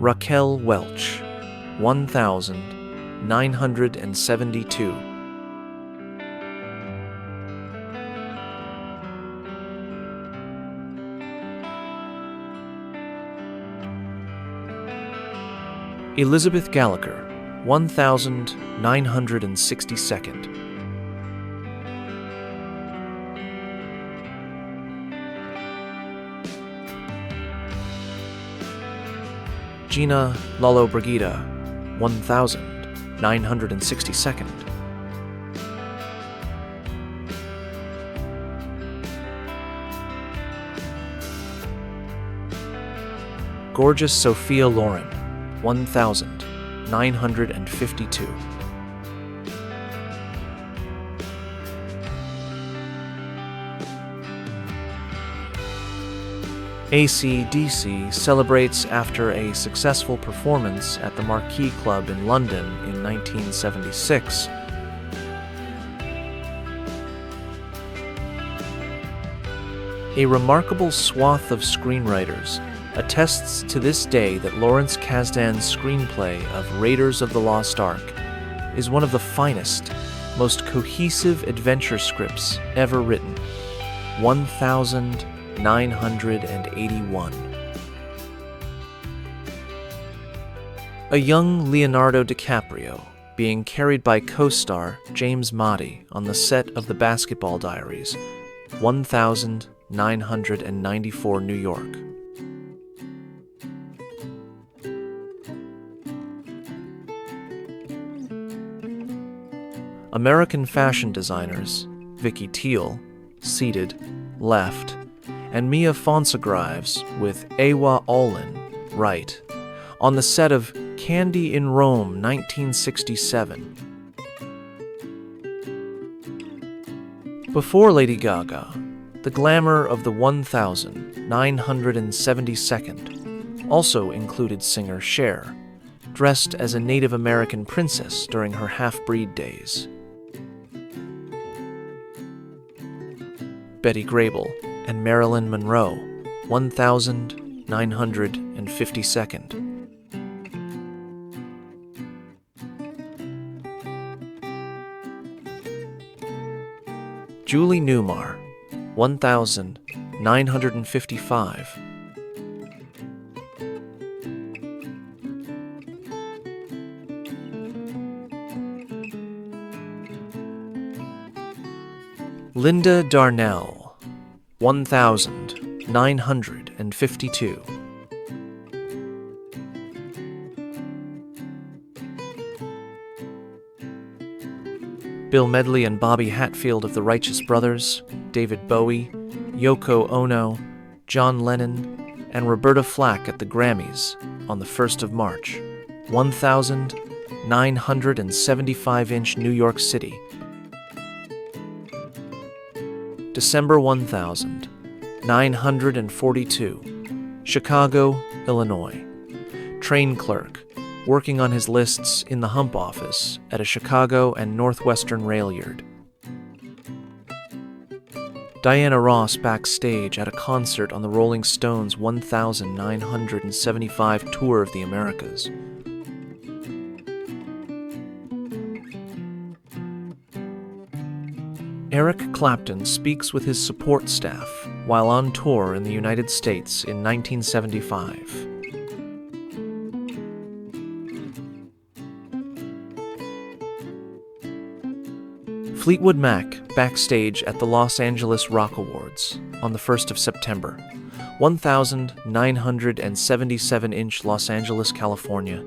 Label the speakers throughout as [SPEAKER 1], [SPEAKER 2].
[SPEAKER 1] Raquel Welch, 1972. Elizabeth Gallagher, 1962. Gina Lollobrigida, 1962. Gorgeous Sophia Loren, 1952. AC/DC celebrates after a successful performance at the Marquee Club in London in 1976. A remarkable swath of screenwriters attests to this day that Lawrence Kasdan's screenplay of Raiders of the Lost Ark is one of the finest, most cohesive adventure scripts ever written. 1981. A young Leonardo DiCaprio being carried by co-star James Motti on the set of The Basketball Diaries, 1994, New York. American fashion designers Vicky Teal, seated, left, and Mia Fontagrives with Ewa Olin, right, on the set of Candy in Rome, 1967. Before Lady Gaga, the glamour of the 1972nd also included singer Cher, dressed as a Native American princess during her half-breed days. Betty Grable and Marilyn Monroe, 1952nd. Julie Newmar, 1955. Linda Darnell, 1952. Bill Medley and Bobby Hatfield of the Righteous Brothers, David Bowie, Yoko Ono, John Lennon, and Roberta Flack at the Grammys on the 1st of March, 1975-inch New York City. December 1942, Chicago, Illinois. Train clerk, working on his lists in the hump office at a Chicago and Northwestern rail yard. Diana Ross backstage at a concert on the Rolling Stones' 1975 tour of the Americas. Eric Clapton speaks with his support staff while on tour in the United States in 1975. Fleetwood Mac backstage at the Los Angeles Rock Awards on the 1st of September, 1977-inch Los Angeles, California.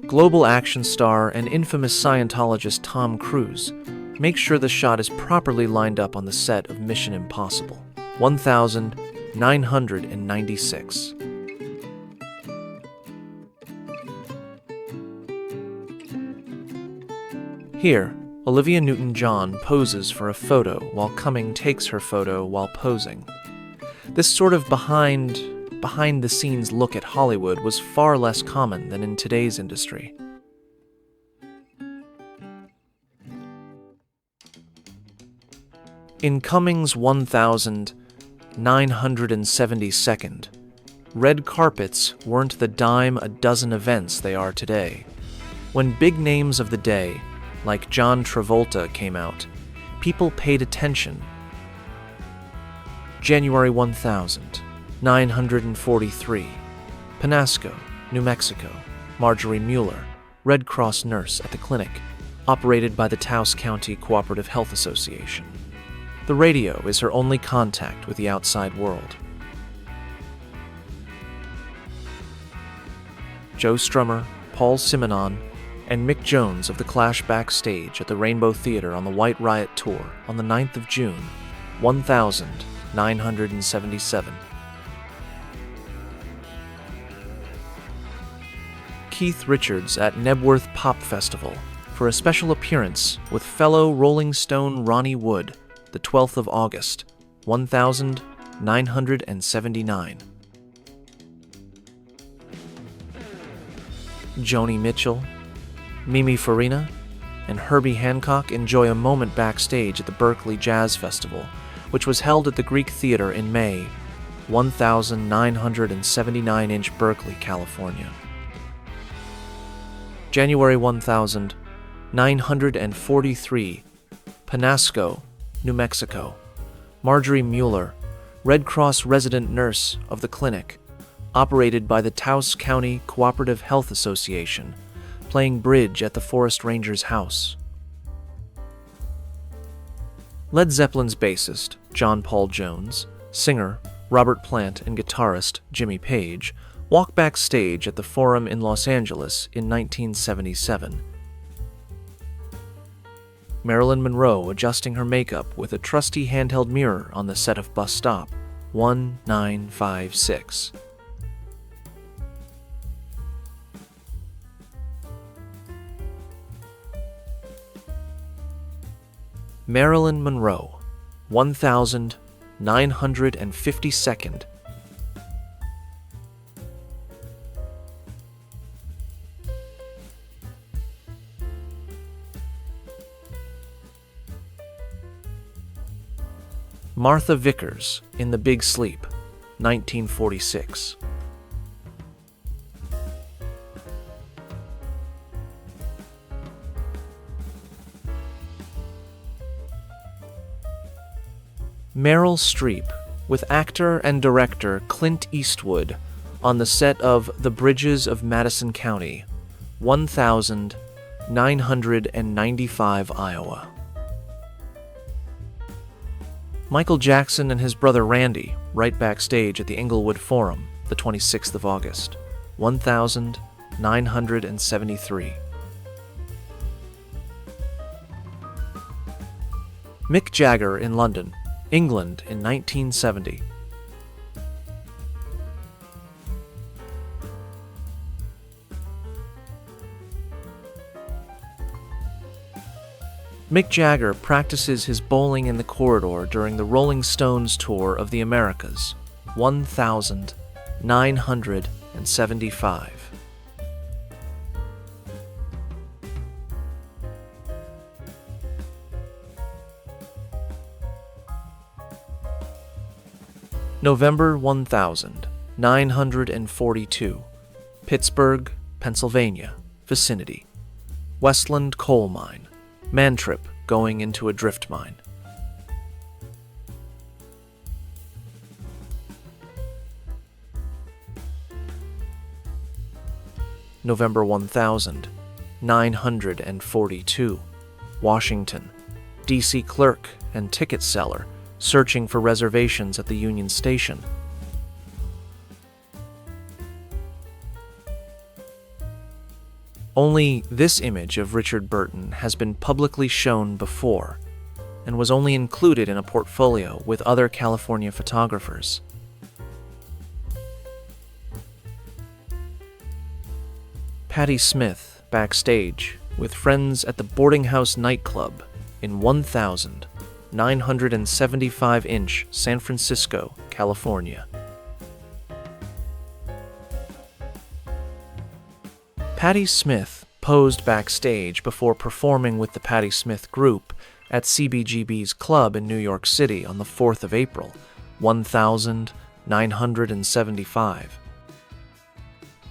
[SPEAKER 1] Global action star and infamous Scientologist Tom Cruise makes sure the shot is properly lined up on the set of Mission Impossible, 1996. Here, Olivia Newton-John poses for a photo while Cumming takes her photo while posing. This sort of behind-the-scenes look at Hollywood was far less common than in today's industry. In Cummings' 1972nd, red carpets weren't the dime a dozen events they are today. When big names of the day, like John Travolta, came out, people paid attention. January 1943, Penasco, New Mexico. Marjorie Mueller, Red Cross nurse at the clinic, operated by the Taos County Cooperative Health Association. The radio is her only contact with the outside world. Joe Strummer, Paul Simonon, and Mick Jones of The Clash backstage at the Rainbow Theater on the White Riot Tour on the 9th of June, 1977. Keith Richards at Nebworth Pop Festival for a special appearance with fellow Rolling Stone Ronnie Wood, the 12th of August, 1979. Joni Mitchell, Mimi Farina, and Herbie Hancock enjoy a moment backstage at the Berkeley Jazz Festival, which was held at the Greek Theater in May, 1979-inch Berkeley, California. January 1943, Penasco, New Mexico. Marjorie Mueller, Red Cross resident nurse of the clinic, operated by the Taos County Cooperative Health Association, playing bridge at the Forest Ranger's house. Led Zeppelin's bassist, John Paul Jones, singer, Robert Plant, and guitarist, Jimmy Page, walk backstage at the Forum in Los Angeles in 1977. Marilyn Monroe adjusting her makeup with a trusty handheld mirror on the set of Bus Stop 1956. Marilyn Monroe, 1952nd. Martha Vickers in The Big Sleep, 1946. Meryl Streep with actor and director Clint Eastwood on the set of The Bridges of Madison County, 1995, Iowa. Michael Jackson and his brother Randy, right backstage at the Inglewood Forum, the 26th of August, 1973. Mick Jagger in London, England in 1970. Mick Jagger practices his bowling in the corridor during the Rolling Stones tour of the Americas, 1975. November 1942, Pittsburgh, Pennsylvania, vicinity. Westland Coal Mine. Man trip going into a drift mine. November 1942, Washington. D.C. clerk and ticket seller searching for reservations at the Union Station. Only this image of Richard Burton has been publicly shown before, and was only included in a portfolio with other California photographers. Patti Smith backstage with friends at the Boarding House nightclub in 1975-inch San Francisco, California. Patti Smith posed backstage before performing with the Patti Smith Group at CBGB's club in New York City on the 4th of April, 1975.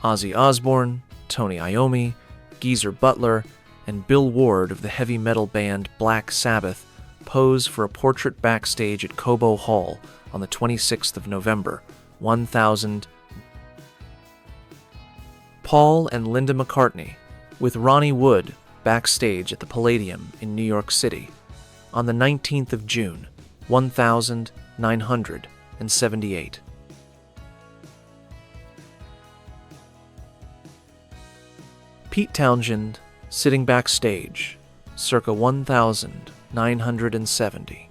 [SPEAKER 1] Ozzy Osbourne, Tony Iommi, Geezer Butler, and Bill Ward of the heavy metal band Black Sabbath pose for a portrait backstage at Cobo Hall on the 26th of November, 1000. Paul and Linda McCartney, with Ronnie Wood, backstage at the Palladium in New York City on the 19th of June, 1978. Pete Townshend, sitting backstage, circa 1970.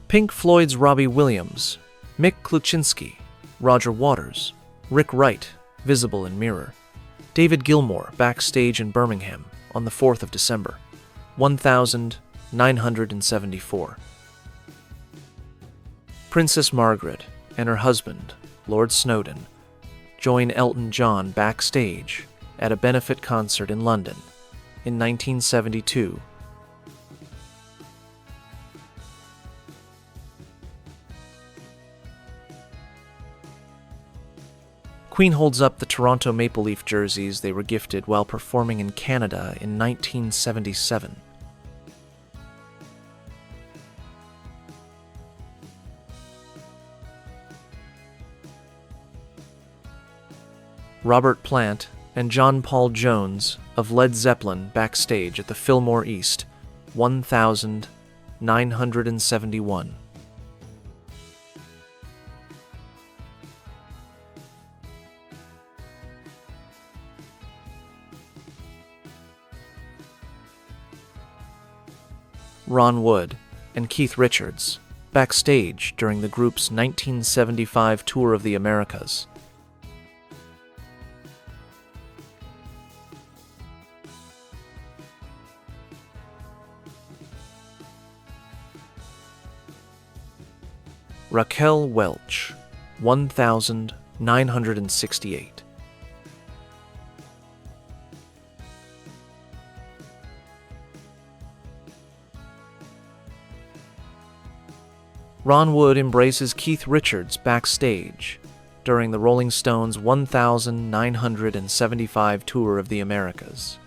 [SPEAKER 1] Pink Floyd's Robbie Williams, Mick Kluczynski, Roger Waters, Rick Wright, visible in Mirror, David Gilmour backstage in Birmingham on the 4th of December, 1974. Princess Margaret and her husband, Lord Snowdon, join Elton John backstage at a benefit concert in London in 1972. Queen holds up the Toronto Maple Leaf jerseys they were gifted while performing in Canada in 1977. Robert Plant and John Paul Jones of Led Zeppelin backstage at the Fillmore East, 1971. Ron Wood and Keith Richards, backstage during the group's 1975 tour of the Americas. Raquel Welch, 1968. Ron Wood embraces Keith Richards backstage during the Rolling Stones' 1975 tour of the Americas.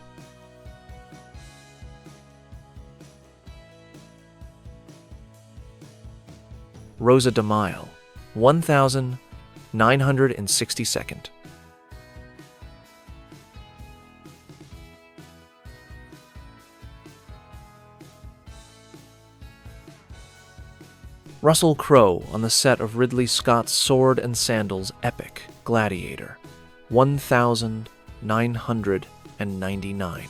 [SPEAKER 1] Rosa DeMille, 1962nd. Russell Crowe on the set of Ridley Scott's Sword and Sandals epic Gladiator, 1999.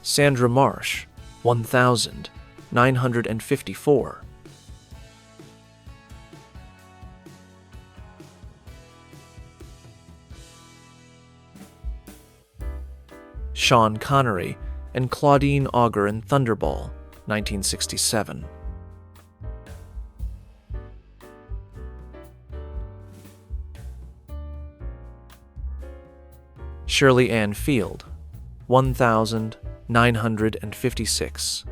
[SPEAKER 1] Sandra Marsh, 1954. Sean Connery and Claudine Auger in Thunderball, 1967. Shirley Ann Field, 1956.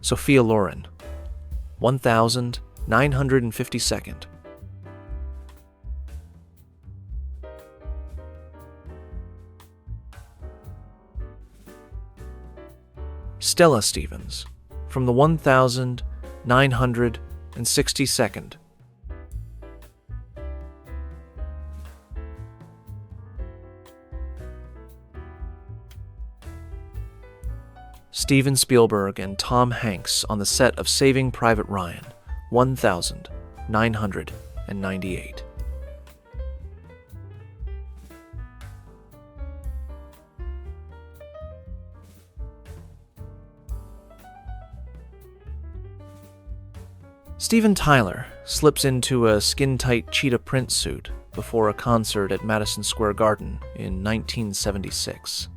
[SPEAKER 1] Sophia Loren, 1952nd. Stella Stevens, from the 1962nd. Steven Spielberg and Tom Hanks on the set of Saving Private Ryan, 1998. Steven Tyler slips into a skin-tight cheetah print suit before a concert at Madison Square Garden in 1976.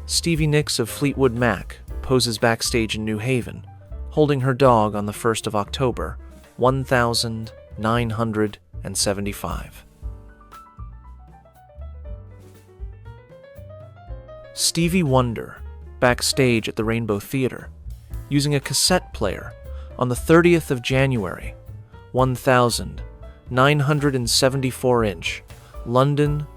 [SPEAKER 1] Stevie Nicks of Fleetwood Mac poses backstage in New Haven, holding her dog on the 1st of October, 1975. Stevie Wonder, backstage at the Rainbow Theatre, using a cassette player on the 30th of January, 1974-inch, London.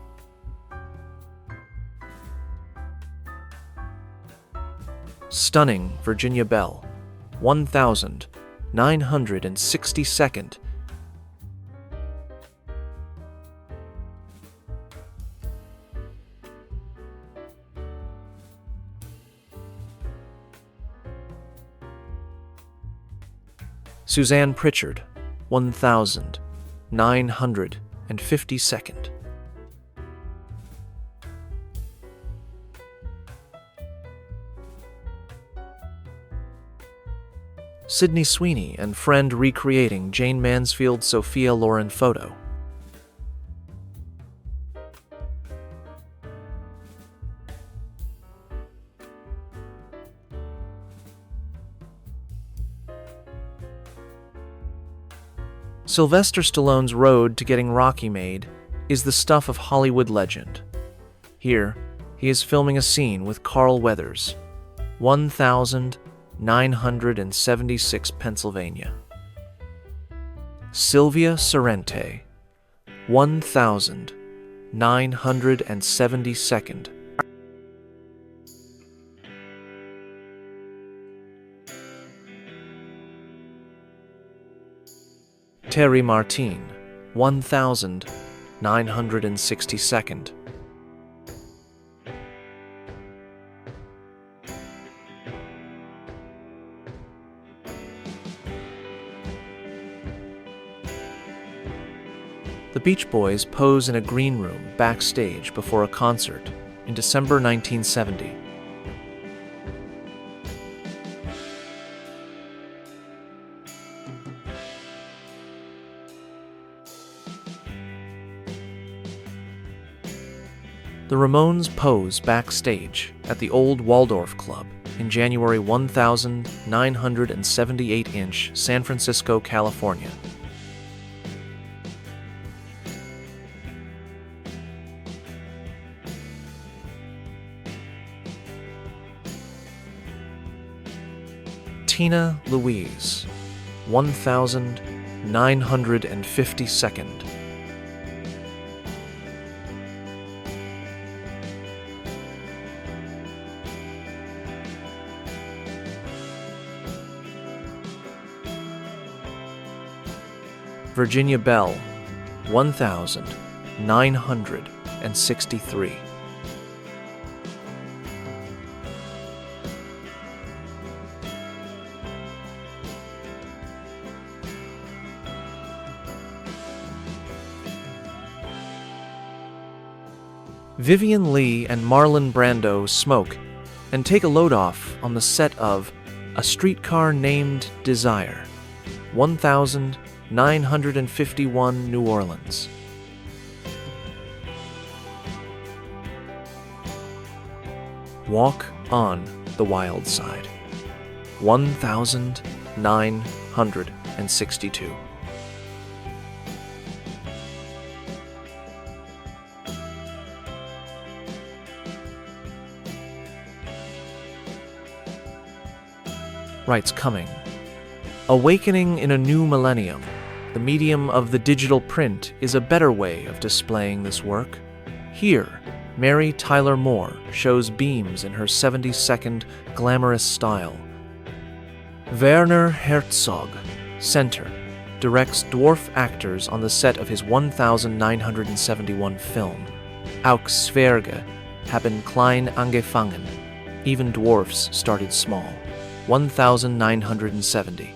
[SPEAKER 1] Stunning Virginia Bell, 1962nd. Suzanne Pritchard, 1952nd. Sydney Sweeney and friend recreating Jane Mansfield's Sophia Loren photo. Sylvester Stallone's road to getting Rocky made is the stuff of Hollywood legend. Here, he is filming a scene with Carl Weathers, 1976, Pennsylvania. Sylvia Sorrente, 1972nd. Terry Martin, 1962nd. The Beach Boys pose in a green room backstage before a concert in December 1970. The Ramones pose backstage at the Old Waldorf Club in January 1978-inch, San Francisco, California. Tina Louise, 1952nd. Virginia Bell, 1963. Vivian Leigh and Marlon Brando smoke and take a load off on the set of A Streetcar Named Desire, 1951, New Orleans. Walk on the Wild Side, 1962. Writes Coming. Awakening in a new millennium, the medium of the digital print is a better way of displaying this work. Here, Mary Tyler Moore shows beams in her 70-second glamorous style. Werner Herzog, center, directs dwarf actors on the set of his 1971 film. Auch Zwerge haben klein angefangen. Even dwarfs started small. 1970.